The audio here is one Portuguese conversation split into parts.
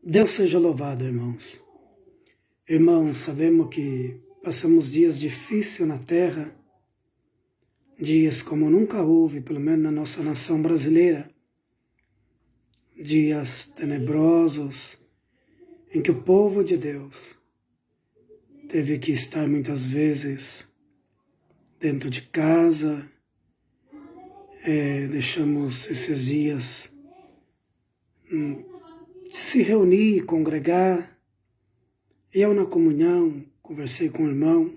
Deus seja louvado, irmãos. Irmãos, sabemos que passamos dias difíceis na terra, dias como nunca houve, pelo menos na nossa nação brasileira, dias tenebrosos, em que o povo de Deus teve que estar muitas vezes dentro de casa, deixamos esses dias de se reunir, congregar. Eu, na comunhão, conversei com um irmão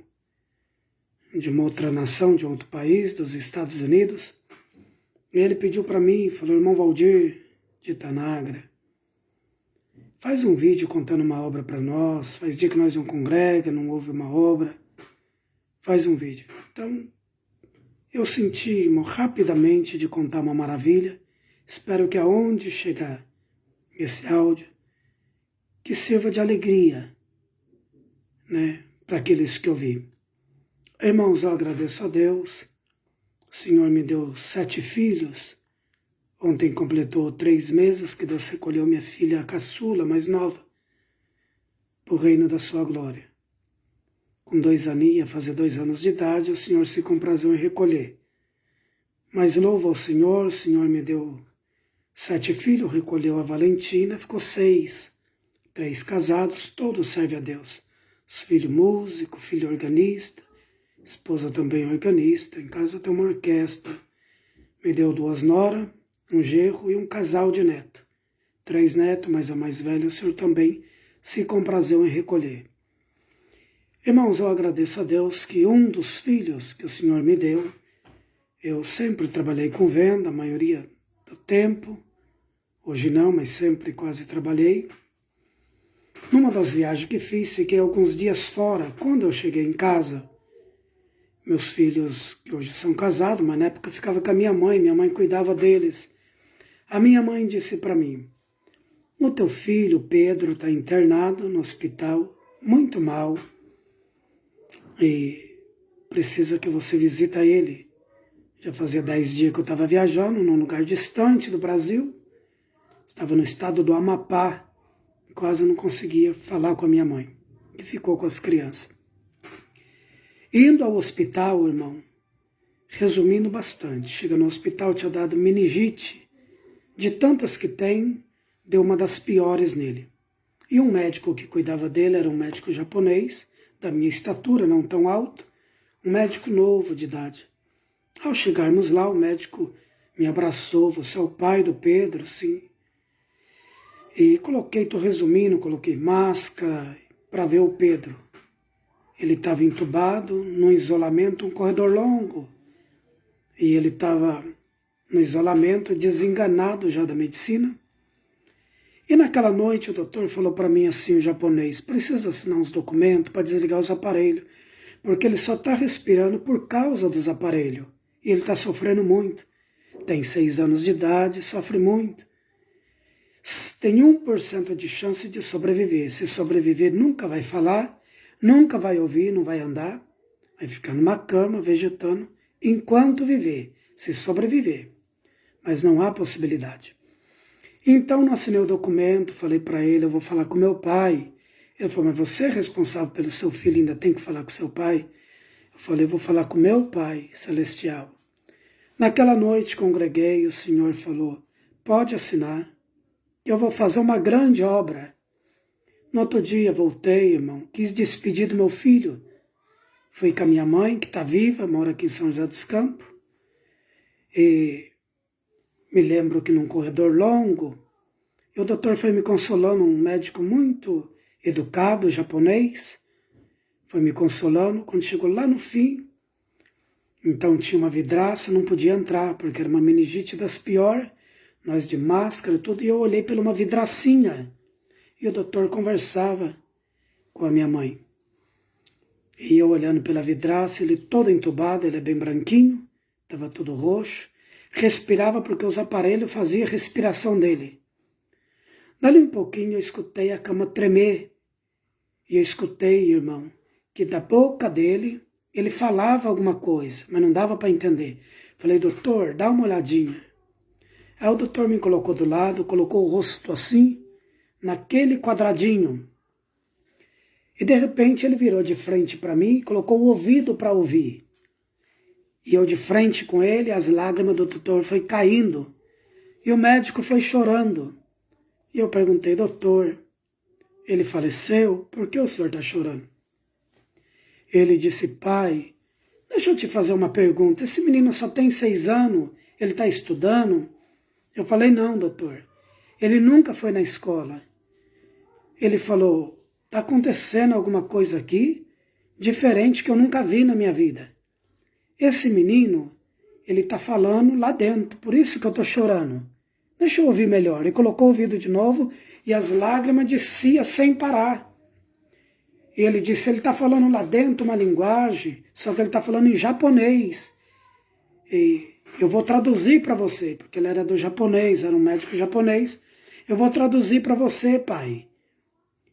de uma outra nação, de outro país, dos Estados Unidos, e ele pediu para mim, falou: irmão Valdir, de Tanagra, faz um vídeo contando uma obra para nós, faz dia que nós não congrega, não houve uma obra, faz um vídeo. Então, eu senti, irmão, rapidamente de contar uma maravilha. Espero que aonde chegar esse áudio, que sirva de alegria, né, para aqueles que ouvi. Irmãos, eu agradeço a Deus. O Senhor me deu 7 filhos. Ontem completou 3 meses que Deus recolheu minha filha caçula, mais nova, para o reino da sua glória. Com 2 aninhos, fazer 2 anos de idade, o Senhor se comprazeu em recolher. Mas louvo ao Senhor, o Senhor me deu 7 filhos, recolheu a Valentina, ficou 6. 3 casados, todos servem a Deus. Os filhos músicos, filho organista, esposa também organista, em casa tem uma orquestra. Me deu 2 noras, um genro e um casal de neto. 3 netos, mas a mais velha o Senhor também se comprazeu em recolher. Irmãos, eu agradeço a Deus que um dos filhos que o Senhor me deu, eu sempre trabalhei com venda, a maioria do tempo, hoje não, mas sempre quase trabalhei. Numa das viagens que fiz, fiquei alguns dias fora. Quando eu cheguei em casa, meus filhos, que hoje são casados, mas na época eu ficava com a minha mãe cuidava deles. A minha mãe disse para mim: o teu filho, Pedro, está internado no hospital, muito mal, e precisa que você visita ele. Já fazia 10 dias que eu estava viajando num lugar distante do Brasil, estava no estado do Amapá, quase não conseguia falar com a minha mãe, que ficou com as crianças. Indo ao hospital, irmão, resumindo bastante, chega no hospital, tinha dado meningite, de tantas que tem, deu uma das piores nele. E um médico que cuidava dele era um médico japonês, da minha estatura, não tão alto, um médico novo de idade. Ao chegarmos lá, o médico me abraçou: você é o pai do Pedro? Sim. E estou resumindo, coloquei máscara para ver o Pedro. Ele estava entubado, num isolamento, um corredor longo. E ele estava no isolamento, desenganado já da medicina. E naquela noite o doutor falou para mim assim, o japonês: precisa assinar uns documentos para desligar os aparelhos, porque ele só está respirando por causa dos aparelhos. E ele está sofrendo muito. Tem 6 anos de idade, sofre muito. Tem 1% de chance de sobreviver. Se sobreviver, nunca vai falar, nunca vai ouvir, não vai andar, vai ficar numa cama, vegetando, enquanto viver, se sobreviver. Mas não há possibilidade. Então, não assinei o documento, falei para ele: eu vou falar com meu pai. Ele falou: mas você é responsável pelo seu filho, ainda tem que falar com seu pai? Eu falei: eu vou falar com meu Pai Celestial. Naquela noite congreguei, o Senhor falou: pode assinar, eu vou fazer uma grande obra. No outro dia voltei, irmão, quis despedir do meu filho. Fui com a minha mãe, que está viva, mora aqui em São José dos Campos. E me lembro que num corredor longo, e o doutor foi me consolando, um médico muito educado, japonês, foi me consolando. Quando chegou lá no fim, então tinha uma vidraça, não podia entrar, porque era uma meningite das piores, nós de máscara e tudo, e eu olhei por uma vidracinha, e o doutor conversava com a minha mãe. E eu olhando pela vidraça, ele todo entubado, ele é bem branquinho, estava todo roxo, respirava porque os aparelhos faziam a respiração dele. Dali um pouquinho eu escutei a cama tremer, e eu escutei, irmão, que da boca dele, ele falava alguma coisa, mas não dava para entender. Falei: doutor, dá uma olhadinha. Aí o doutor me colocou do lado, colocou o rosto assim, naquele quadradinho. E de repente ele virou de frente para mim e colocou o ouvido para ouvir. E eu de frente com ele, as lágrimas do doutor foi caindo. E o médico foi chorando. E eu perguntei, doutor, ele faleceu? Por que o senhor está chorando? Ele disse, pai, deixa eu te fazer uma pergunta. Esse menino só tem 6 anos, ele está estudando? Eu falei, não, doutor. Ele nunca foi na escola. Ele falou, está acontecendo alguma coisa aqui diferente que eu nunca vi na minha vida. Esse menino, ele está falando lá dentro, por isso que eu estou chorando. Deixa eu ouvir melhor. Ele colocou o ouvido de novo e as lágrimas desciam sem parar. E ele disse, ele está falando lá dentro uma linguagem, só que ele está falando em japonês. E eu vou traduzir para você, porque ele era do japonês, era um médico japonês. Eu vou traduzir para você, pai.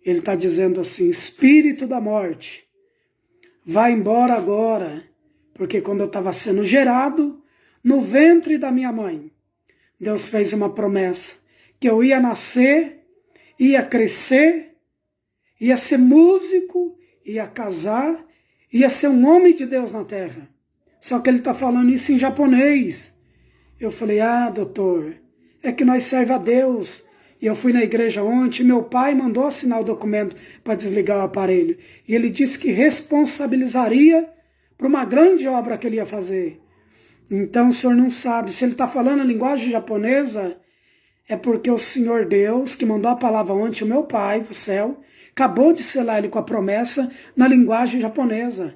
Ele está dizendo assim, espírito da morte, vai embora agora, porque quando eu estava sendo gerado no ventre da minha mãe, Deus fez uma promessa, que eu ia nascer, ia crescer, ia ser músico, ia casar, ia ser um homem de Deus na terra. Só que ele está falando isso em japonês. Eu falei, doutor, é que nós serve a Deus. E eu fui na igreja ontem, meu pai mandou assinar o documento para desligar o aparelho. E ele disse que responsabilizaria por uma grande obra que ele ia fazer. Então o senhor não sabe, se ele está falando a linguagem japonesa, é porque o Senhor Deus, que mandou a palavra ontem, o meu pai do céu, acabou de selar ele com a promessa na linguagem japonesa.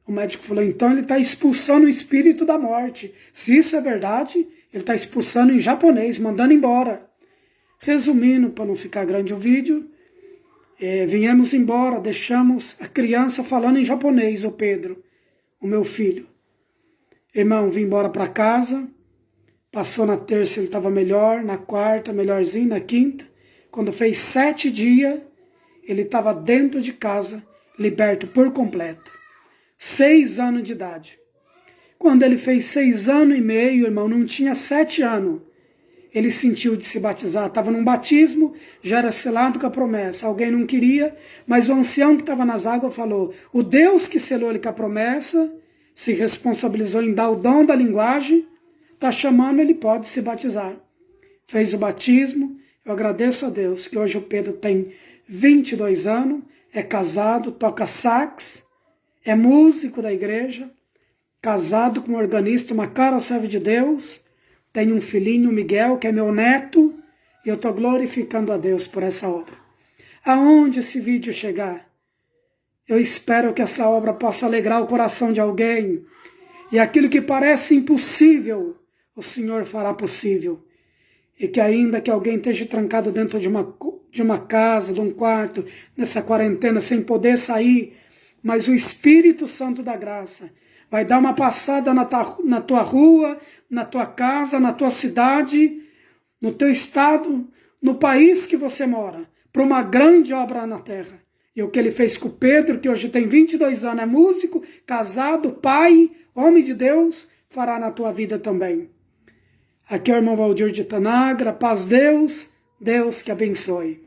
O médico falou, então ele está expulsando o espírito da morte. Se isso é verdade, ele está expulsando em japonês, mandando embora. Resumindo, para não ficar grande o vídeo, viemos embora, deixamos a criança falando em japonês, o Pedro, o meu filho. Irmão, vim embora para casa, passou na terça ele estava melhor, na quarta melhorzinho, na quinta. Quando fez 7 dias, ele estava dentro de casa, liberto por completo. 6 anos de idade. Quando ele fez 6 anos e meio, irmão, não tinha 7 anos, ele sentiu de se batizar, estava num batismo, já era selado com a promessa. Alguém não queria, mas o ancião que estava nas águas falou, o Deus que selou ele com a promessa, se responsabilizou em dar o dom da linguagem, está chamando, ele pode se batizar. Fez o batismo, eu agradeço a Deus que hoje o Pedro tem 22 anos, é casado, toca sax, é músico da igreja, casado com um organista, uma cara serve de Deus, tem um filhinho, Miguel, que é meu neto, e eu estou glorificando a Deus por essa obra. Aonde esse vídeo chegar, eu espero que essa obra possa alegrar o coração de alguém. E aquilo que parece impossível, o Senhor fará possível. E que ainda que alguém esteja trancado dentro de uma casa, de um quarto, nessa quarentena, sem poder sair, mas o Espírito Santo da graça vai dar uma passada na tua rua, na tua casa, na tua cidade, no teu estado, no país que você mora, para uma grande obra na terra. E o que ele fez com o Pedro, que hoje tem 22 anos, é músico, casado, pai, homem de Deus, fará na tua vida também. Aqui é o irmão Valdir de Tanagra, paz Deus, Deus que abençoe.